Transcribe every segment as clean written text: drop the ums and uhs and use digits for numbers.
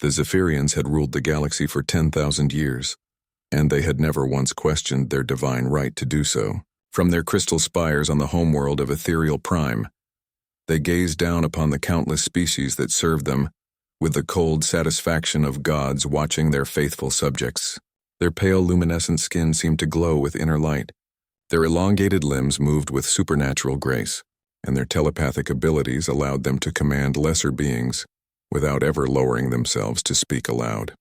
The Zephyrians had ruled the galaxy for 10,000 years, and they had never once questioned their divine right to do so. From their crystal spires on the homeworld of Ethereal Prime, they gazed down upon the countless species that served them with the cold satisfaction of gods watching their faithful subjects. Their pale luminescent skin seemed to glow with inner light. Their elongated limbs moved with supernatural grace, and their telepathic abilities allowed them to command lesser beings without ever lowering themselves to speak aloud.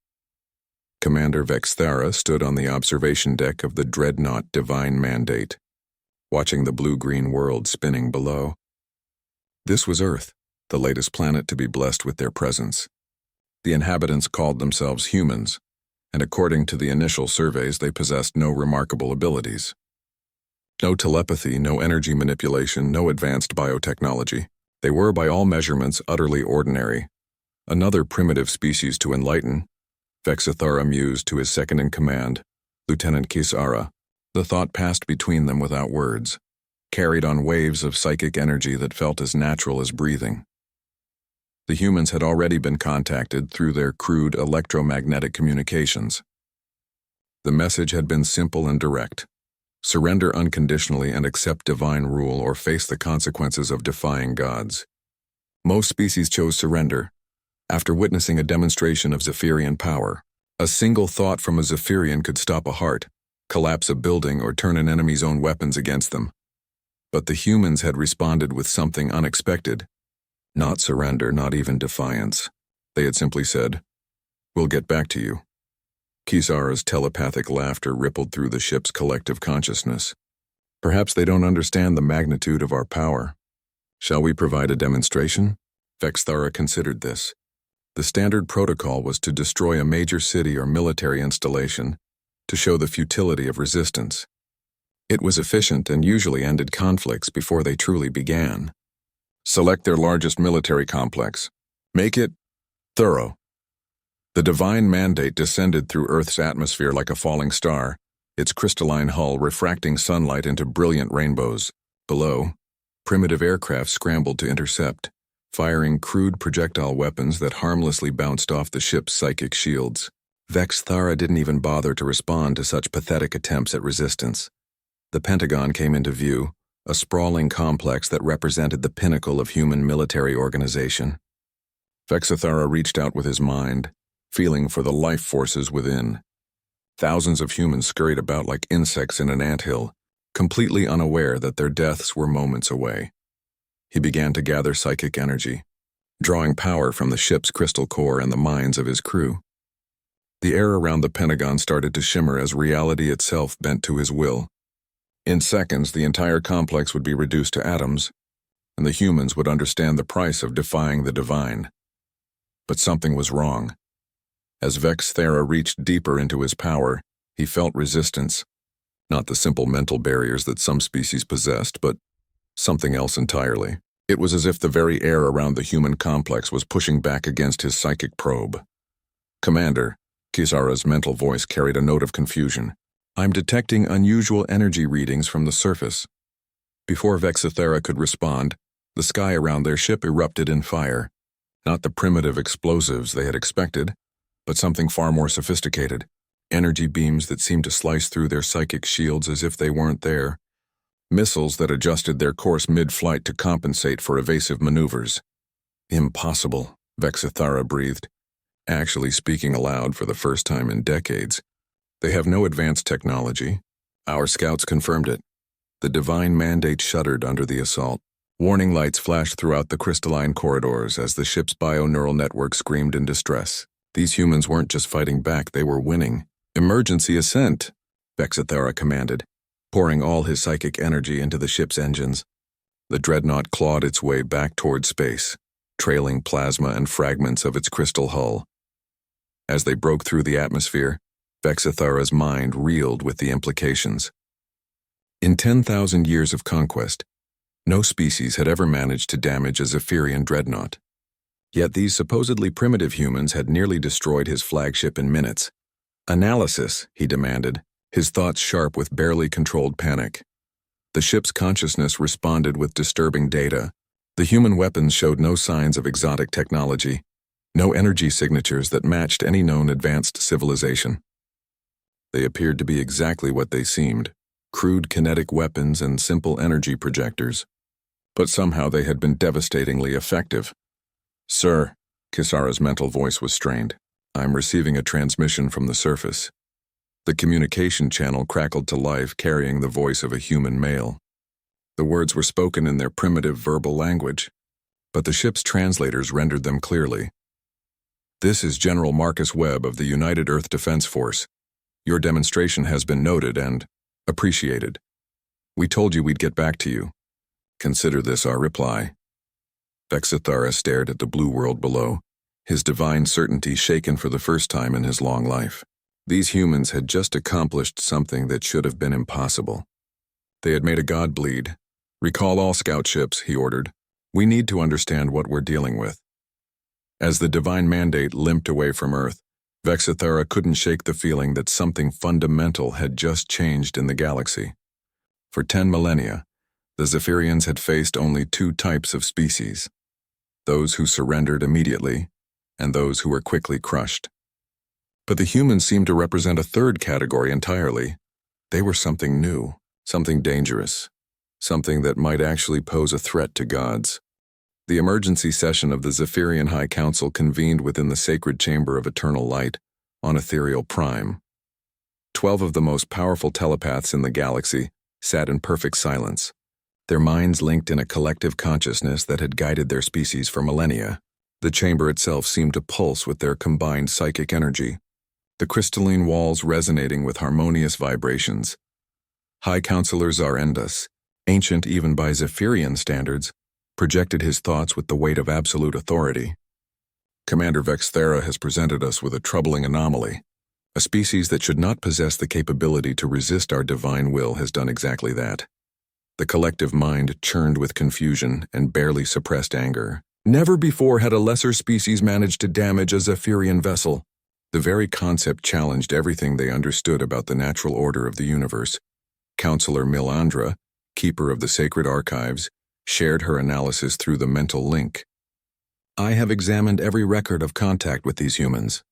Commander Vexthara stood on the observation deck of the dreadnought Divine Mandate, watching the blue-green world spinning below. This was Earth, the latest planet to be blessed with their presence. The inhabitants called themselves humans, and according to the initial surveys, they possessed no remarkable abilities. No telepathy, no energy manipulation, no advanced biotechnology. They were, by all measurements, utterly ordinary. Another primitive species to enlighten, Vexithara mused to his second-in-command, Lieutenant Kisara. The thought passed between them without words, carried on waves of psychic energy that felt as natural as breathing. The humans had already been contacted through their crude electromagnetic communications. The message had been simple and direct. Surrender unconditionally and accept divine rule or face the consequences of defying gods. Most species chose surrender. After witnessing a demonstration of Zephyrian power, a single thought from a Zephyrian could stop a heart, collapse a building, or turn an enemy's own weapons against them. But the humans had responded with something unexpected. Not surrender, not even defiance. They had simply said, "We'll get back to you." Kisara's telepathic laughter rippled through the ship's collective consciousness. "Perhaps they don't understand the magnitude of our power. Shall we provide a demonstration?" Vexthara considered this. The standard protocol was to destroy a major city or military installation to show the futility of resistance. It was efficient and usually ended conflicts before they truly began. Select their largest military complex. Make it thorough. The Divine Mandate descended through Earth's atmosphere like a falling star, its crystalline hull refracting sunlight into brilliant rainbows. Below, primitive aircraft scrambled to intercept, firing crude projectile weapons that harmlessly bounced off the ship's psychic shields. Vexthara didn't even bother to respond to such pathetic attempts at resistance. The Pentagon came into view, a sprawling complex that represented the pinnacle of human military organization. Vexithara reached out with his mind, feeling for the life forces within. Thousands of humans scurried about like insects in an anthill, completely unaware that their deaths were moments away. He began to gather psychic energy, drawing power from the ship's crystal core and the minds of his crew. The air around the Pentagon started to shimmer as reality itself bent to his will. In seconds, the entire complex would be reduced to atoms, and the humans would understand the price of defying the divine. But something was wrong. As Vexthara reached deeper into his power, he felt resistance. Not the simple mental barriers that some species possessed, but something else entirely. It was as if the very air around the human complex was pushing back against his psychic probe. "Commander," Kisara's mental voice carried a note of confusion. "I'm detecting unusual energy readings from the surface." Before Vexithara could respond, the sky around their ship erupted in fire. Not the primitive explosives they had expected, but something far more sophisticated. Energy beams that seemed to slice through their psychic shields as if they weren't there. Missiles that adjusted their course mid-flight to compensate for evasive maneuvers. "Impossible," Vexithara breathed, actually speaking aloud for the first time in decades. "They have no advanced technology. Our scouts confirmed it." The Divine Mandate shuddered under the assault. Warning lights flashed throughout the crystalline corridors as the ship's bio-neural network screamed in distress. These humans weren't just fighting back, they were winning. "Emergency ascent," Vexithara commanded, pouring all his psychic energy into the ship's engines. The dreadnought clawed its way back toward space, trailing plasma and fragments of its crystal hull. As they broke through the atmosphere, Vexithara's mind reeled with the implications. In 10,000 years of conquest, no species had ever managed to damage a Zephyrian dreadnought. Yet these supposedly primitive humans had nearly destroyed his flagship in minutes. "Analysis," he demanded, his thoughts sharp with barely controlled panic. The ship's consciousness responded with disturbing data. The human weapons showed no signs of exotic technology. No energy signatures that matched any known advanced civilization. They appeared to be exactly what they seemed, crude kinetic weapons and simple energy projectors. But somehow they had been devastatingly effective. "Sir," Kisara's mental voice was strained. "I'm receiving a transmission from the surface." The communication channel crackled to life, carrying the voice of a human male. The words were spoken in their primitive verbal language, but the ship's translators rendered them clearly. "This is General Marcus Webb of the United Earth Defense Force. Your demonstration has been noted and appreciated. We told you we'd get back to you. Consider this our reply." Vexithara stared at the blue world below, his divine certainty shaken for the first time in his long life. These humans had just accomplished something that should have been impossible. They had made a god bleed. "Recall all scout ships," he ordered. "We need to understand what we're dealing with." As the divine mandate limped away from Earth, Vexithara couldn't shake the feeling that something fundamental had just changed in the galaxy. For 10 millennia, the Zephyrians had faced only two types of species: those who surrendered immediately and those who were quickly crushed. But the humans seemed to represent a third category entirely. They were something new, something dangerous, something that might actually pose a threat to gods. The emergency session of the Zephyrian High Council convened within the sacred chamber of eternal light on Ethereal Prime. 12 of the most powerful telepaths in the galaxy sat in perfect silence, their minds linked in a collective consciousness that had guided their species for millennia. The chamber itself seemed to pulse with their combined psychic energy, the crystalline walls resonating with harmonious vibrations. High Counselor Zarendus, ancient even by Zephyrian standards, projected his thoughts with the weight of absolute authority. "Commander Vexthera has presented us with a troubling anomaly. A species that should not possess the capability to resist our divine will has done exactly that." The collective mind churned with confusion and barely suppressed anger. Never before had a lesser species managed to damage a Zephyrian vessel. The very concept challenged everything they understood about the natural order of the universe. Counselor Milandra, keeper of the sacred archives, shared her analysis through the mental link. "I have examined every record of contact with these humans.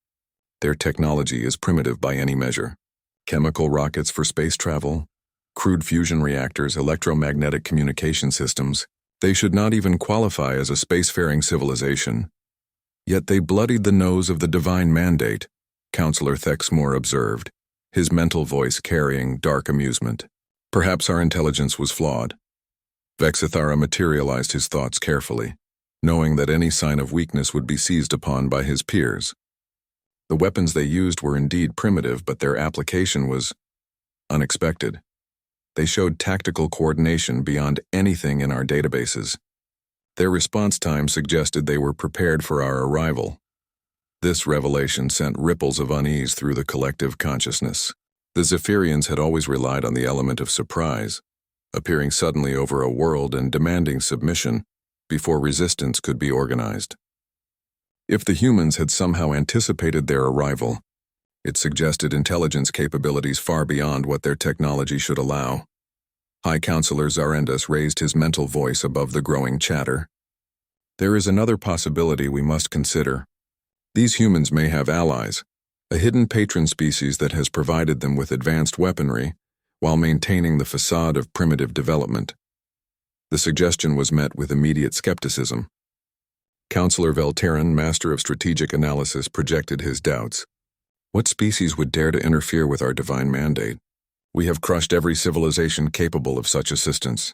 Their technology is primitive by any measure. Chemical rockets for space travel, crude fusion reactors, electromagnetic communication systems. They should not even qualify as a spacefaring civilization. Yet they bloodied the nose of the divine mandate," Counselor Thexmore observed, his mental voice carrying dark amusement. "Perhaps our intelligence was flawed." Vexithara materialized his thoughts carefully, knowing that any sign of weakness would be seized upon by his peers. The weapons they used were indeed primitive, but their application was unexpected. They showed tactical coordination beyond anything in our databases. Their response time suggested they were prepared for our arrival. This revelation sent ripples of unease through the collective consciousness. The Zephyrians had always relied on the element of surprise, appearing suddenly over a world and demanding submission before resistance could be organized. If the humans had somehow anticipated their arrival, it suggested intelligence capabilities far beyond what their technology should allow. High Counselor Zarendus raised his mental voice above the growing chatter. "There is another possibility we must consider. These humans may have allies, a hidden patron species that has provided them with advanced weaponry while maintaining the facade of primitive development." The suggestion was met with immediate skepticism. Counselor Velteran, master of strategic analysis, projected his doubts. "What species would dare to interfere with our divine mandate? We have crushed every civilization capable of such assistance."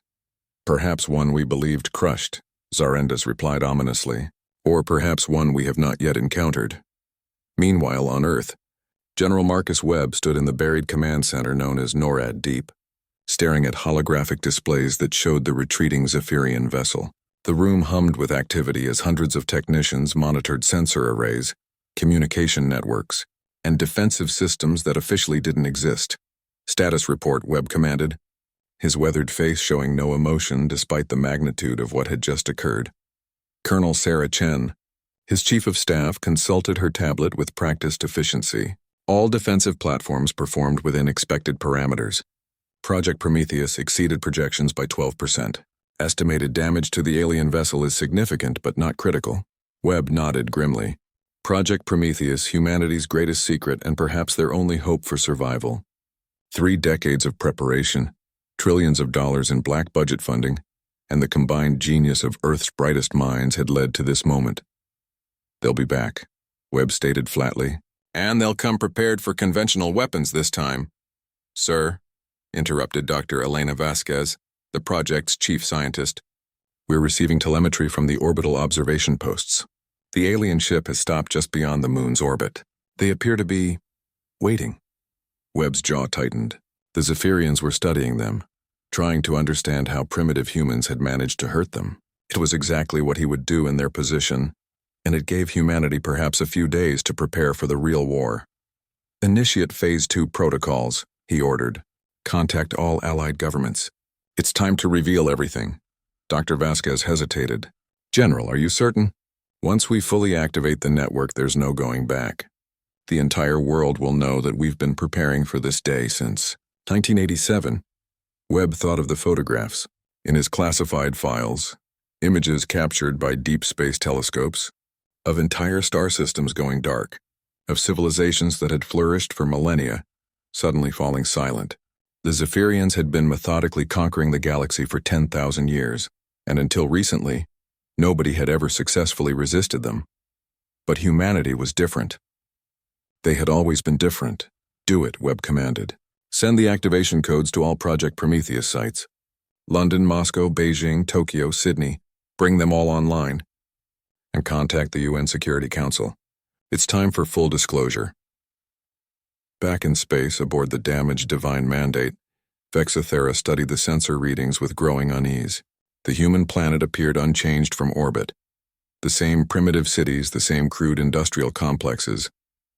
"Perhaps one we believed crushed," Zarendus replied ominously. "Or perhaps one we have not yet encountered." Meanwhile, on Earth, General Marcus Webb stood in the buried command center known as NORAD Deep, staring at holographic displays that showed the retreating Zephyrian vessel. The room hummed with activity as hundreds of technicians monitored sensor arrays, communication networks, and defensive systems that officially didn't exist. "Status report," Webb commanded, his weathered face showing no emotion despite the magnitude of what had just occurred. Colonel Sarah Chen, his chief of staff, consulted her tablet with practiced efficiency. All defensive platforms performed within expected parameters. Project Prometheus exceeded projections by 12%. Estimated damage to the alien vessel is significant but not critical. Webb nodded grimly. Project Prometheus, humanity's greatest secret and perhaps their only hope for survival. 3 decades of preparation, trillions of dollars in black budget funding, and the combined genius of Earth's brightest minds had led to this moment. They'll be back, Webb stated flatly. And they'll come prepared for conventional weapons this time. Sir, interrupted Dr. Elena Vasquez, the project's chief scientist. We're receiving telemetry from the orbital observation posts. The alien ship has stopped just beyond the moon's orbit. They appear to be waiting. Webb's jaw tightened. The Zephyrians were studying them, trying to understand how primitive humans had managed to hurt them. It was exactly what he would do in their position, and it gave humanity perhaps a few days to prepare for the real war. Initiate Phase 2 protocols, he ordered. Contact all allied governments. It's time to reveal everything. Dr. Vasquez hesitated. General, are you certain? Once we fully activate the network, there's no going back. The entire world will know that we've been preparing for this day since 1987. Webb thought of the photographs. In his classified files, images captured by deep space telescopes, of entire star systems going dark, of civilizations that had flourished for millennia, suddenly falling silent. The Zephyrians had been methodically conquering the galaxy for 10,000 years, and until recently, nobody had ever successfully resisted them. But humanity was different. They had always been different. Do it, Webb commanded. Send the activation codes to all Project Prometheus sites. London, Moscow, Beijing, Tokyo, Sydney. Bring them all online. And contact the UN Security Council. It's time for full disclosure. Back in space, aboard the damaged Divine Mandate, Vexithera studied the sensor readings with growing unease. The human planet appeared unchanged from orbit. The same primitive cities, the same crude industrial complexes,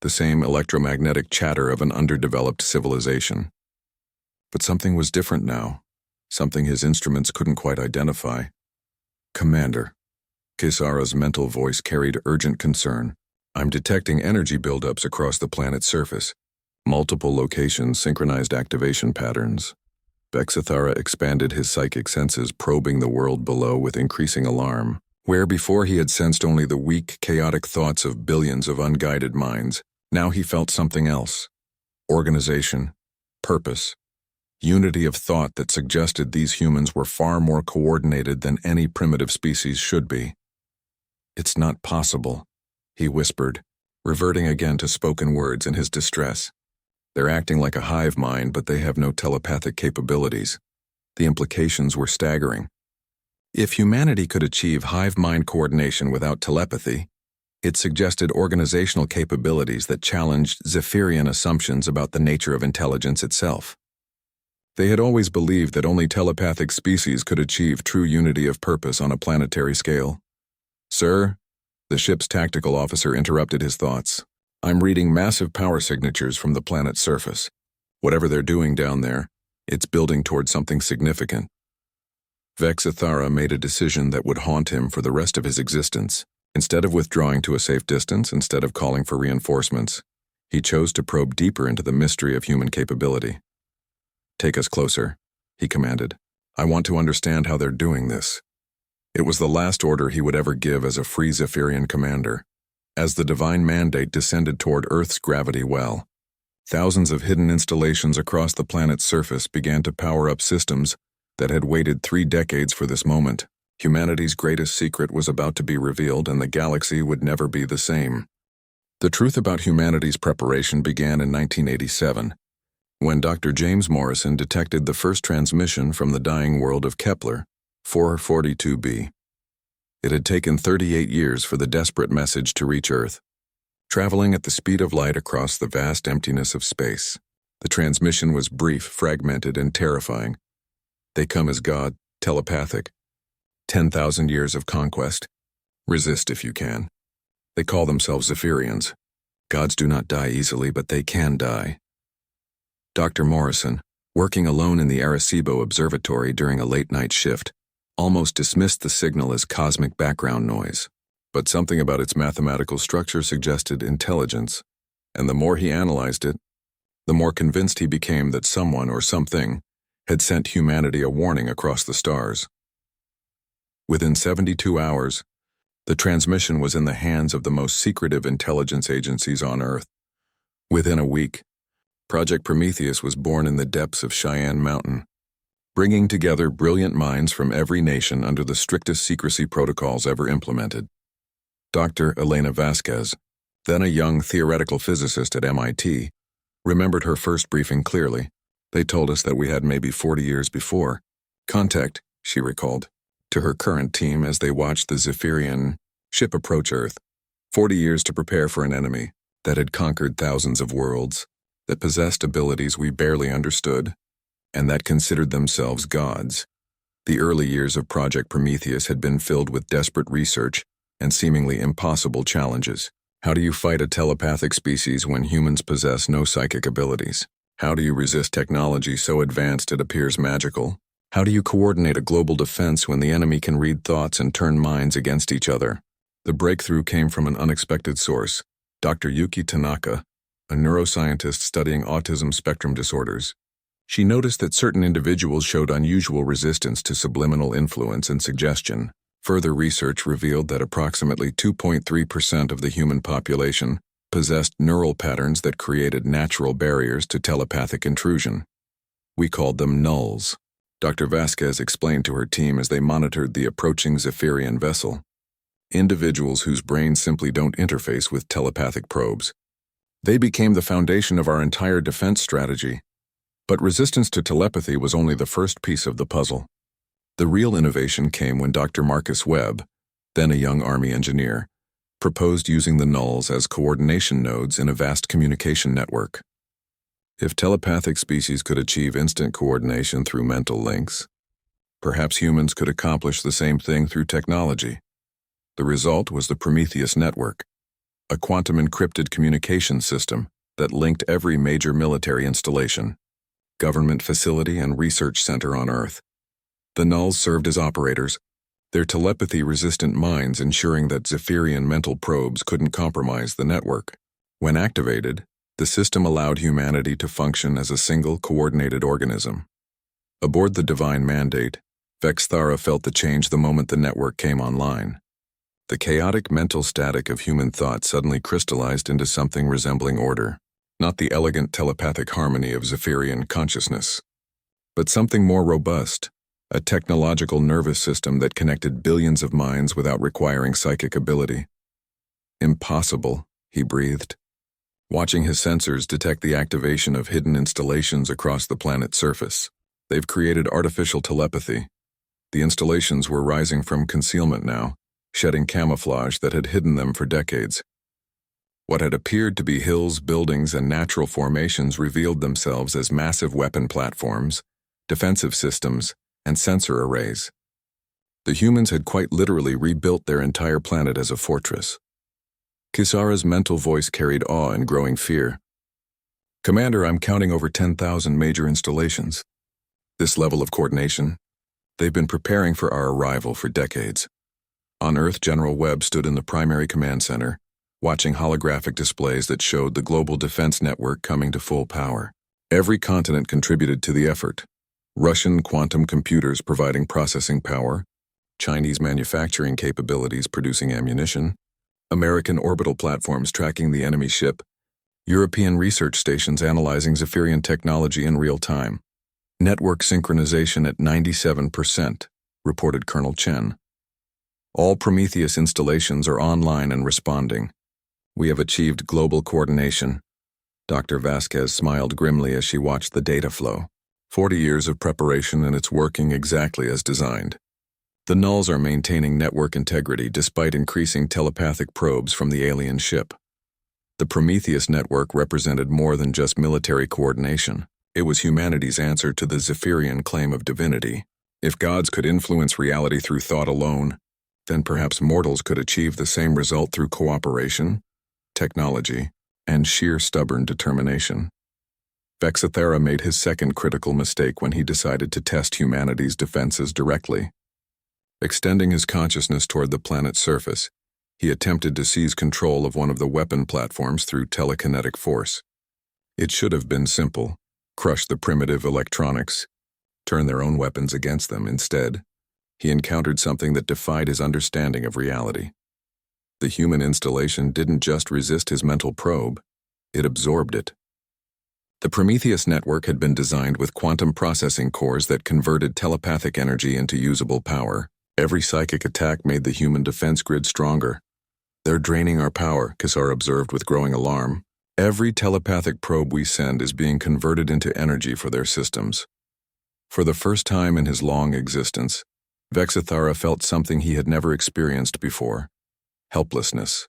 the same electromagnetic chatter of an underdeveloped civilization. But something was different now, something his instruments couldn't quite identify. Commander. Kesara's mental voice carried urgent concern. I'm detecting energy buildups across the planet's surface. Multiple locations, synchronized activation patterns. Vexithara expanded his psychic senses, probing the world below with increasing alarm. Where before he had sensed only the weak, chaotic thoughts of billions of unguided minds, now he felt something else. Organization, purpose, unity of thought that suggested these humans were far more coordinated than any primitive species should be. It's not possible, he whispered, reverting again to spoken words in his distress. They're acting like a hive mind, but they have no telepathic capabilities. The implications were staggering. If humanity could achieve hive mind coordination without telepathy, it suggested organizational capabilities that challenged Zephyrian assumptions about the nature of intelligence itself. They had always believed that only telepathic species could achieve true unity of purpose on a planetary scale. Sir, the ship's tactical officer interrupted his thoughts. I'm reading massive power signatures from the planet's surface. Whatever they're doing down there, it's building toward something significant. Vexithara made a decision that would haunt him for the rest of his existence. Instead of withdrawing to a safe distance, instead of calling for reinforcements, he chose to probe deeper into the mystery of human capability. Take us closer, he commanded. I want to understand how they're doing this. It was the last order he would ever give as a free Zephyrian commander. As the Divine Mandate descended toward Earth's gravity well, thousands of hidden installations across the planet's surface began to power up systems that had waited 3 decades for this moment. Humanity's greatest secret was about to be revealed, and the galaxy would never be the same. The truth about humanity's preparation began in 1987, when Dr. James Morrison detected the first transmission from the dying world of Kepler, 442b. It had taken 38 years for the desperate message to reach Earth. Traveling at the speed of light across the vast emptiness of space, the transmission was brief, fragmented, and terrifying. They come as God, telepathic. 10,000 years of conquest. Resist if you can. They call themselves Zephyrians. Gods do not die easily, but they can die. Dr. Morrison, working alone in the Arecibo Observatory during a late-night shift, almost dismissed the signal as cosmic background noise. But something about its mathematical structure suggested intelligence, and the more he analyzed it, the more convinced he became that someone or something had sent humanity a warning across the stars. Within 72 hours, The transmission was in the hands of the most secretive intelligence agencies on Earth. Within a week, Project Prometheus was born in the depths of Cheyenne Mountain, bringing together brilliant minds from every nation under the strictest secrecy protocols ever implemented. Dr. Elena Vasquez, then a young theoretical physicist at MIT, remembered her first briefing clearly. They told us that we had maybe 40 years before contact, she recalled, to her current team as they watched the Zephyrian ship approach Earth. 40 years to prepare for an enemy that had conquered thousands of worlds, that possessed abilities we barely understood, and that considered themselves gods. The early years of Project Prometheus had been filled with desperate research and seemingly impossible challenges. How do you fight a telepathic species when humans possess no psychic abilities? How do you resist technology so advanced it appears magical? How do you coordinate a global defense when the enemy can read thoughts and turn minds against each other? The breakthrough came from an unexpected source, Dr. Yuki Tanaka, a neuroscientist studying autism spectrum disorders. She noticed that certain individuals showed unusual resistance to subliminal influence and suggestion. Further research revealed that approximately 2.3% of the human population possessed neural patterns that created natural barriers to telepathic intrusion. We called them nulls. Dr. Vasquez explained to her team as they monitored the approaching Zephyrian vessel. Individuals whose brains simply don't interface with telepathic probes. They became the foundation of our entire defense strategy. But resistance to telepathy was only the first piece of the puzzle. The real innovation came when Dr. Marcus Webb, then a young Army engineer, proposed using the nulls as coordination nodes in a vast communication network. If telepathic species could achieve instant coordination through mental links, perhaps humans could accomplish the same thing through technology. The result was the Prometheus network, a quantum-encrypted communication system that linked every major military installation, government facility, and research center on Earth. The nulls served as operators, their telepathy-resistant minds ensuring that Zephyrian mental probes couldn't compromise the network. When activated, the system allowed humanity to function as a single, coordinated organism. Aboard the Divine Mandate, Vexthara felt the change the moment the network came online. The chaotic mental static of human thought suddenly crystallized into something resembling order, not the elegant telepathic harmony of Zephyrian consciousness, but something more robust, a technological nervous system that connected billions of minds without requiring psychic ability. Impossible, he breathed, watching his sensors detect the activation of hidden installations across the planet's surface. They've created artificial telepathy. The installations were rising from concealment now, shedding camouflage that had hidden them for decades. What had appeared to be hills, buildings, and natural formations revealed themselves as massive weapon platforms, defensive systems, and sensor arrays. The humans had quite literally rebuilt their entire planet as a fortress. Kisara's mental voice carried awe and growing fear. Commander, I'm counting over 10,000 major installations. This level of coordination, they've been preparing for our arrival for decades. On Earth, General Webb stood in the primary command center, watching holographic displays that showed the global defense network coming to full power. Every continent contributed to the effort. Russian quantum computers providing processing power, Chinese manufacturing capabilities producing ammunition, American orbital platforms tracking the enemy ship, European research stations analyzing Zephyrian technology in real time. Network synchronization at 97%, reported Colonel Chen. All Prometheus installations are online and responding. We have achieved global coordination. Dr. Vasquez smiled grimly as she watched the data flow. 40 years of preparation and it's working exactly as designed. The nulls are maintaining network integrity despite increasing telepathic probes from the alien ship. The Prometheus network represented more than just military coordination. It was humanity's answer to the Zephyrian claim of divinity. If gods could influence reality through thought alone, then perhaps mortals could achieve the same result through cooperation, technology, and sheer stubborn determination. Vexthara made his second critical mistake when he decided to test humanity's defenses directly. Extending his consciousness toward the planet's surface, he attempted to seize control of one of the weapon platforms through telekinetic force. It should have been simple: crush the primitive electronics, turn their own weapons against them. Instead, he encountered something that defied his understanding of reality. The human installation didn't just resist his mental probe, it absorbed it. The Prometheus network had been designed with quantum processing cores that converted telepathic energy into usable power. Every psychic attack made the human defense grid stronger. "They're draining our power," Kassar observed with growing alarm. "Every telepathic probe we send is being converted into energy for their systems." For the first time in his long existence, Vexithara felt something he had never experienced before: helplessness.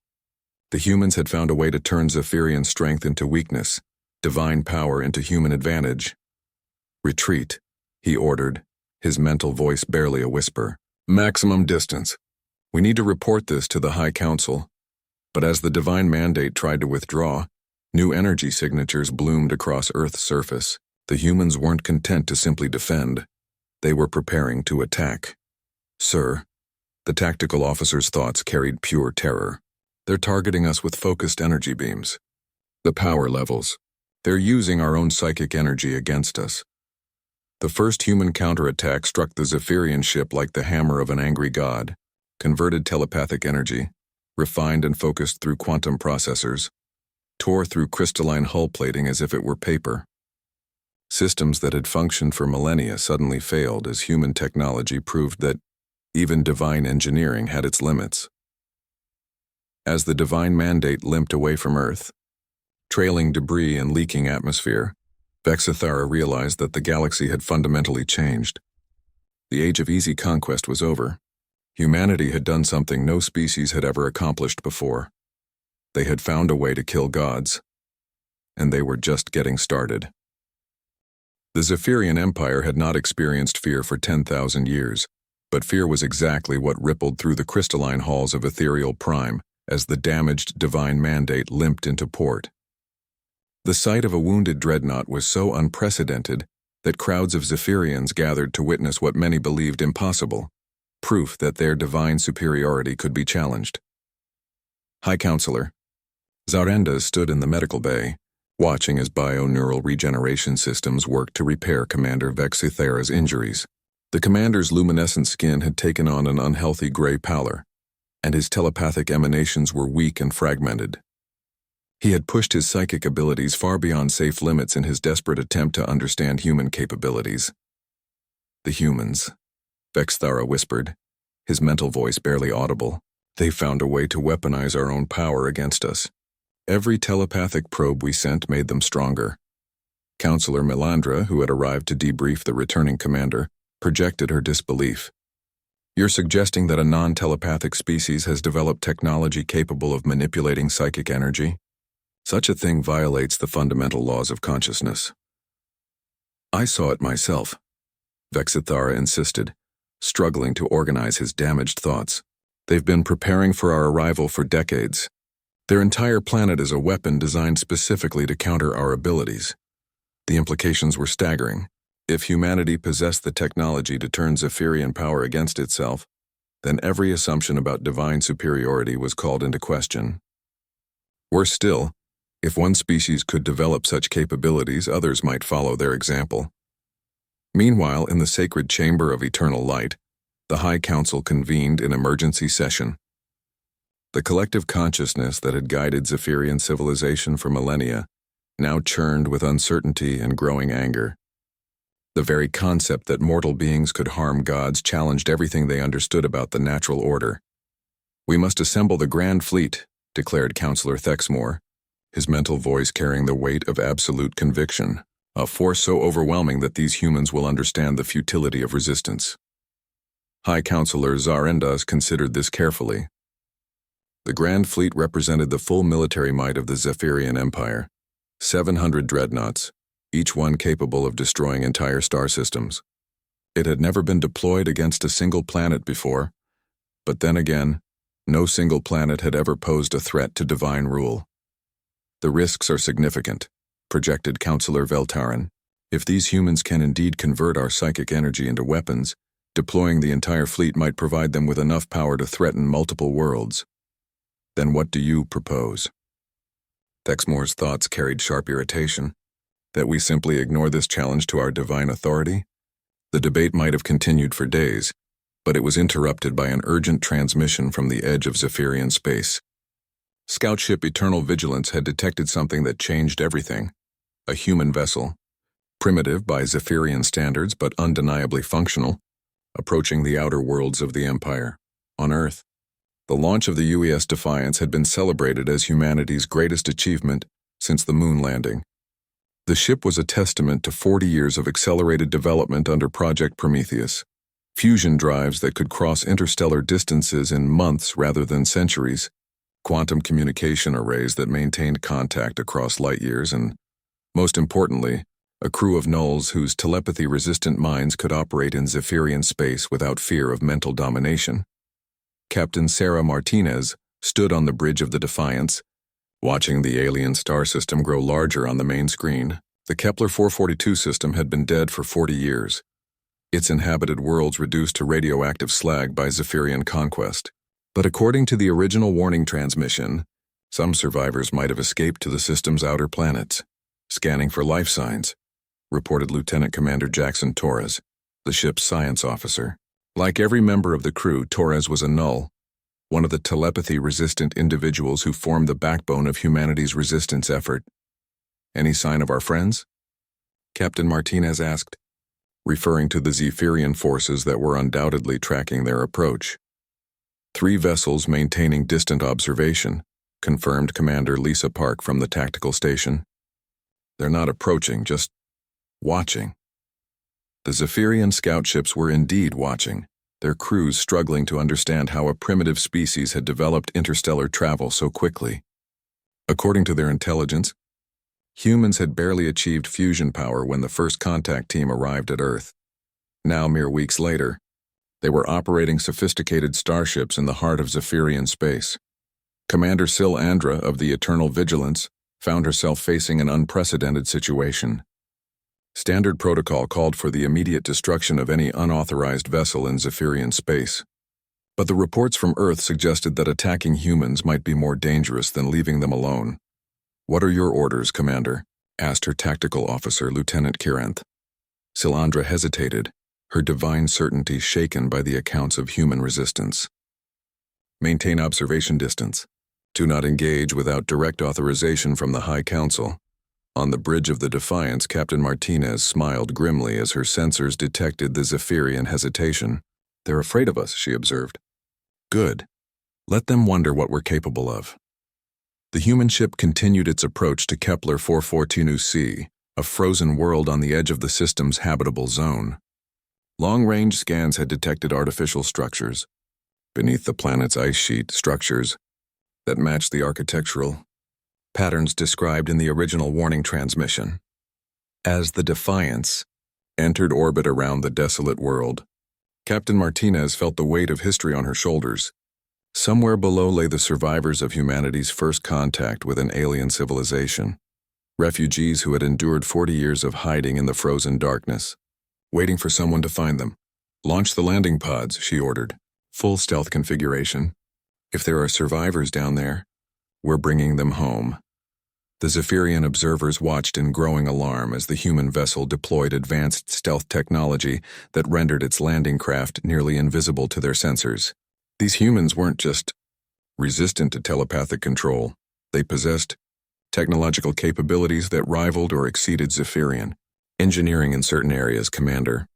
The humans had found a way to turn Zephyrian strength into weakness, divine power into human advantage. "Retreat," he ordered, his mental voice barely a whisper. "Maximum distance. We need to report this to the High Council." But as the divine mandate tried to withdraw, new energy signatures bloomed across Earth's surface. The humans weren't content to simply defend. They were preparing to attack. "Sir," the tactical officer's thoughts carried pure terror. "They're targeting us with focused energy beams. The power levels. They're using our own psychic energy against us." The first human counterattack struck the Zephyrian ship like the hammer of an angry god. Converted telepathic energy, refined and focused through quantum processors, tore through crystalline hull plating as if it were paper. Systems that had functioned for millennia suddenly failed as human technology proved that even divine engineering had its limits. As the divine mandate limped away from Earth, trailing debris and leaking atmosphere, Vexithara realized that the galaxy had fundamentally changed. The age of easy conquest was over. Humanity had done something no species had ever accomplished before. They had found a way to kill gods, and they were just getting started. The Zephyrian Empire had not experienced fear for 10,000 years, but fear was exactly what rippled through the crystalline halls of Ethereal Prime as the damaged divine mandate limped into port. The sight of a wounded dreadnought was so unprecedented that crowds of Zephyrians gathered to witness what many believed impossible, proof that their divine superiority could be challenged. High Counselor Zarenda stood in the medical bay, watching as bio-neural regeneration systems worked to repair Commander Vexithara's injuries. The commander's luminescent skin had taken on an unhealthy gray pallor, and his telepathic emanations were weak and fragmented. He had pushed his psychic abilities far beyond safe limits in his desperate attempt to understand human capabilities. "The humans," Vexithara whispered, his mental voice barely audible. "They found a way to weaponize our own power against us. Every telepathic probe we sent made them stronger." Counselor Melandra, who had arrived to debrief the returning commander, projected her disbelief. "You're suggesting that a non-telepathic species has developed technology capable of manipulating psychic energy? Such a thing violates the fundamental laws of consciousness." "I saw it myself," Vexithara insisted, struggling to organize his damaged thoughts. "They've been preparing for our arrival for decades. Their entire planet is a weapon designed specifically to counter our abilities." The implications were staggering. If humanity possessed the technology to turn Zephyrian power against itself, then every assumption about divine superiority was called into question. Worse still, if one species could develop such capabilities, others might follow their example. Meanwhile, in the sacred chamber of eternal light, the High Council convened in emergency session. The collective consciousness that had guided Zephyrian civilization for millennia now churned with uncertainty and growing anger. The very concept that mortal beings could harm gods challenged everything they understood about the natural order. "We must assemble the Grand Fleet," declared Counselor Thexmore, his mental voice carrying the weight of absolute conviction, a force so overwhelming that these humans will understand the futility of resistance. High Counselor Zarendas considered this carefully. The Grand Fleet represented the full military might of the Zephyrian Empire, 700 dreadnoughts, each one capable of destroying entire star systems. It had never been deployed against a single planet before, but then again, no single planet had ever posed a threat to divine rule. "The risks are significant," projected Counselor Veltarin. "If these humans can indeed convert our psychic energy into weapons, deploying the entire fleet might provide them with enough power to threaten multiple worlds. Then what do you propose?" Thexmore's thoughts carried sharp irritation. That we simply ignore this challenge to our divine authority? The debate might have continued for days, but it was interrupted by an urgent transmission from the edge of Zephyrian space. Scout ship Eternal Vigilance had detected something that changed everything. A human vessel, primitive by Zephyrian standards but undeniably functional, approaching the outer worlds of the Empire. On Earth, the launch of the UES Defiance had been celebrated as humanity's greatest achievement since the moon landing. The ship was a testament to 40 years of accelerated development under Project Prometheus. Fusion drives that could cross interstellar distances in months rather than centuries, quantum communication arrays that maintained contact across light years, and, most importantly, a crew of nulls whose telepathy-resistant minds could operate in Zephyrian space without fear of mental domination. Captain Sarah Martinez stood on the bridge of the Defiance, watching the alien star system grow larger on the main screen. The Kepler 442 system had been dead for 40 years, its inhabited worlds reduced to radioactive slag by Zephyrian conquest. But according to the original warning transmission, some survivors might have escaped to the system's outer planets, scanning for life signs, reported Lieutenant Commander Jackson Torres, the ship's science officer. Like every member of the crew, Torres was a null, one of the telepathy-resistant individuals who formed the backbone of humanity's resistance effort. "Any sign of our friends?" Captain Martinez asked, referring to the Zephyrian forces that were undoubtedly tracking their approach. "3 vessels maintaining distant observation," confirmed Commander Lisa Park from the tactical station. "They're not approaching, just watching." The Zephyrian scout ships were indeed watching, their crews struggling to understand how a primitive species had developed interstellar travel so quickly. According to their intelligence, humans had barely achieved fusion power when the first contact team arrived at Earth. Now, mere weeks later, they were operating sophisticated starships in the heart of Zephyrian space. Commander Sil Andra of the Eternal Vigilance found herself facing an unprecedented situation. Standard protocol called for the immediate destruction of any unauthorized vessel in Zephyrian space. But the reports from Earth suggested that attacking humans might be more dangerous than leaving them alone. "What are your orders, Commander?" asked her tactical officer, Lieutenant Kiranth. Silandra hesitated, her divine certainty shaken by the accounts of human resistance. "Maintain observation distance. Do not engage without direct authorization from the High Council." On the bridge of the Defiance, Captain Martinez smiled grimly as her sensors detected the Zephyrian hesitation. "They're afraid of us," she observed. "Good. Let them wonder what we're capable of." The human ship continued its approach to Kepler 442c, a frozen world on the edge of the system's habitable zone. Long-range scans had detected artificial structures beneath the planet's ice sheet, structures that matched the architectural patterns described in the original warning transmission. As the Defiance entered orbit around the desolate world, Captain Martinez felt the weight of history on her shoulders. Somewhere below lay the survivors of humanity's first contact with an alien civilization, refugees who had endured 40 years of hiding in the frozen darkness, waiting for someone to find them. "Launch the landing pods," she ordered. "Full stealth configuration. If there are survivors down there, we're bringing them home." The Zephyrian observers watched in growing alarm as the human vessel deployed advanced stealth technology that rendered its landing craft nearly invisible to their sensors. These humans weren't just resistant to telepathic control. They possessed technological capabilities that rivaled or exceeded Zephyrian. "Engineering in certain areas, Commander."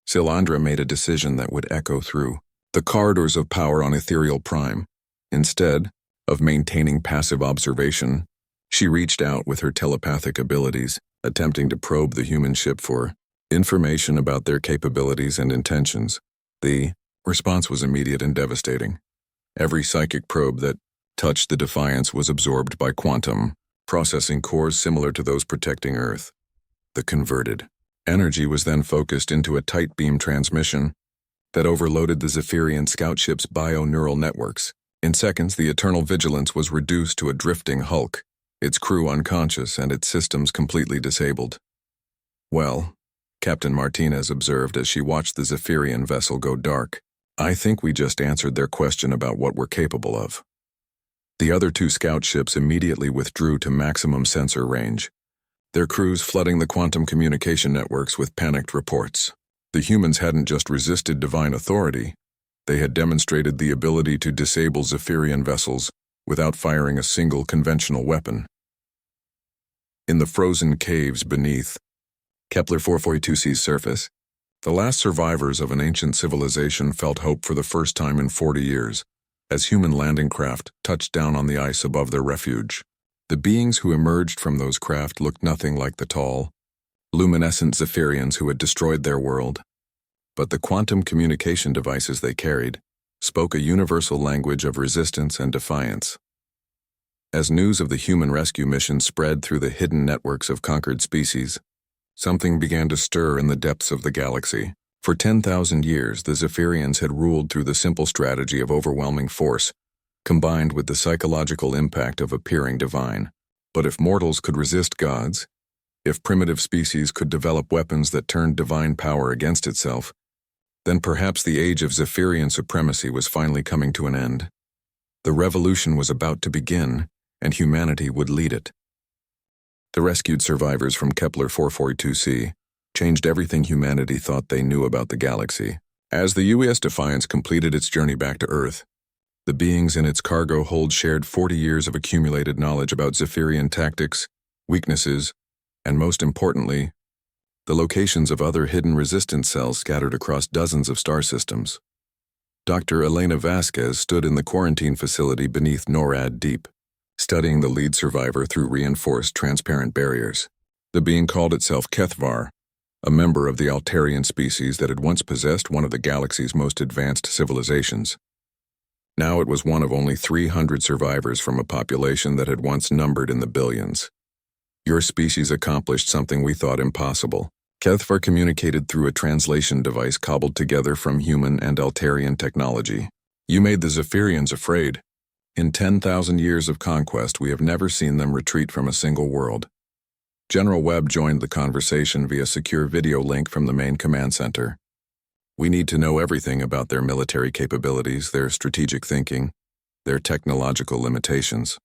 Silandra made a decision that would echo through the corridors of power on Ethereal Prime. Instead of maintaining passive observation, she reached out with her telepathic abilities, attempting to probe the human ship for information about their capabilities and intentions. The response was immediate and devastating. Every psychic probe that touched the Defiance was absorbed by quantum processing cores similar to those protecting Earth. The converted energy was then focused into a tight beam transmission that overloaded the Zephyrian scout ship's bio-neural networks. In seconds, the Eternal Vigilance was reduced to a drifting hulk, its crew unconscious and its systems completely disabled. "Well," Captain Martinez observed as she watched the Zephyrian vessel go dark, "I think we just answered their question about what we're capable of." The other 2 scout ships immediately withdrew to maximum sensor range, their crews flooding the quantum communication networks with panicked reports. The humans hadn't just resisted divine authority, They had demonstrated the ability to disable Zephyrian vessels without firing a single conventional weapon. In the frozen caves beneath Kepler 442c's surface, the last survivors of an ancient civilization felt hope for the first time in 40 years, as human landing craft touched down on the ice above their refuge. The beings who emerged from those craft looked nothing like the tall, luminescent Zephyrians who had destroyed their world. But the quantum communication devices they carried spoke a universal language of resistance and defiance. As news of the human rescue mission spread through the hidden networks of conquered species, something began to stir in the depths of the galaxy. For 10,000 years, the Zephyrians had ruled through the simple strategy of overwhelming force, combined with the psychological impact of appearing divine. But if mortals could resist gods, if primitive species could develop weapons that turned divine power against itself, then perhaps the age of Zephyrian supremacy was finally coming to an end. The revolution was about to begin, and humanity would lead it. The rescued survivors from Kepler 442c changed everything humanity thought they knew about the galaxy. As the UES Defiance completed its journey back to Earth, the beings in its cargo hold shared 40 years of accumulated knowledge about Zephyrian tactics, weaknesses, and most importantly, the locations of other hidden resistance cells scattered across dozens of star systems. Dr. Elena Vasquez stood in the quarantine facility beneath NORAD Deep, studying the lead survivor through reinforced transparent barriers. The being called itself Kethvar, a member of the Altarian species that had once possessed one of the galaxy's most advanced civilizations. Now it was one of only 300 survivors from a population that had once numbered in the billions. Your species accomplished something we thought impossible. Kethvar communicated through a translation device cobbled together from human and Altarian technology. You made the Zephyrians afraid. In 10,000 years of conquest, we have never seen them retreat from a single world. General Webb joined the conversation via secure video link from the main command center. We need to know everything about their military capabilities, their strategic thinking, their technological limitations.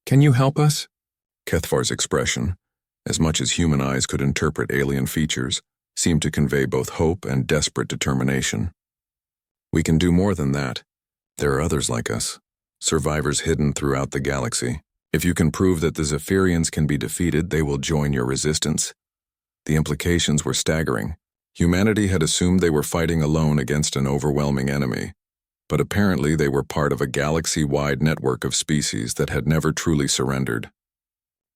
Can you help us? Kethvar's expression, as much as human eyes could interpret alien features, seemed to convey both hope and desperate determination. We can do more than that. There are others like us, survivors hidden throughout the galaxy. If you can prove that the Zephyrians can be defeated, they will join your resistance. The implications were staggering. Humanity had assumed they were fighting alone against an overwhelming enemy, but apparently they were part of a galaxy-wide network of species that had never truly surrendered.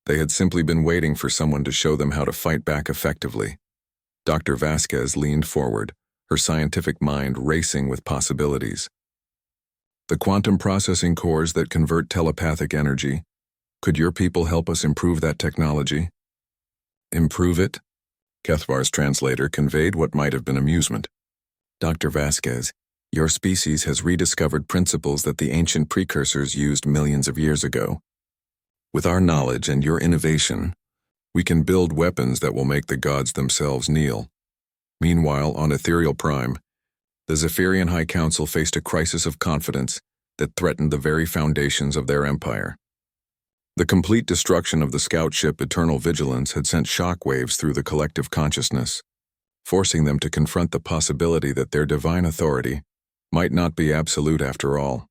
They had simply been waiting for someone to show them how to fight back effectively. Dr. Vasquez leaned forward, her scientific mind racing with possibilities. The quantum processing cores that convert telepathic energy. Could your people help us improve that technology? Improve it? Kethvar's translator conveyed what might have been amusement. Dr. Vasquez, your species has rediscovered principles that the ancient precursors used millions of years ago. With our knowledge and your innovation, we can build weapons that will make the gods themselves kneel. Meanwhile, on Ethereal Prime, the Zephyrian High Council faced a crisis of confidence that threatened the very foundations of their empire. The complete destruction of the scout ship Eternal Vigilance had sent shockwaves through the collective consciousness, forcing them to confront the possibility that their divine authority might not be absolute after all.